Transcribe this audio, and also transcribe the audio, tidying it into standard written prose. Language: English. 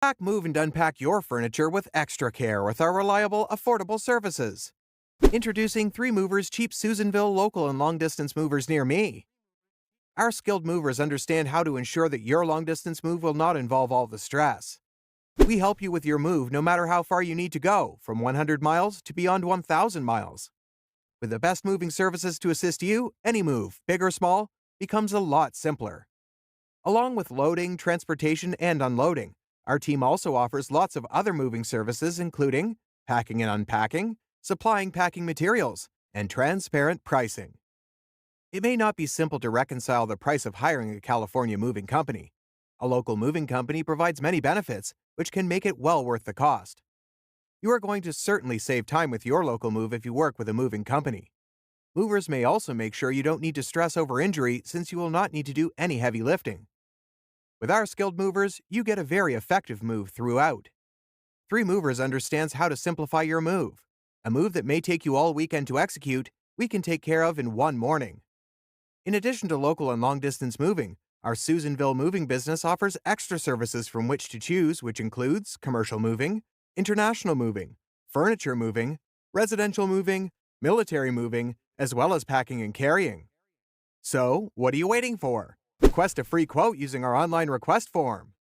Pack, move, and unpack your furniture with extra care with our reliable, affordable services. Introducing 3 Movers cheap Susanville local and long-distance movers near me. Our skilled movers understand how to ensure that your long-distance move will not involve all the stress. We help you with your move no matter how far you need to go, from 100 miles to beyond 1,000 miles. With the best moving services to assist you, any move, big or small, becomes a lot simpler. Along with loading, transportation, and unloading, our team also offers lots of other moving services including packing and unpacking, supplying packing materials, and transparent pricing. It may not be simple to reconcile the price of hiring a California moving company. A local moving company provides many benefits, which can make it well worth the cost. You are going to certainly save time with your local move if you work with a moving company. Movers may also make sure you don't need to stress over injury since you will not need to do any heavy lifting. With our skilled movers, you get a very effective move throughout. 3 Movers understands how to simplify your move. A move that may take you all weekend to execute, we can take care of in one morning. In addition to local and long-distance moving, our Susanville moving business offers extra services from which to choose, which includes commercial moving, international moving, furniture moving, residential moving, military moving, as well as packing and carrying. So, what are you waiting for? Request a free quote using our online request form.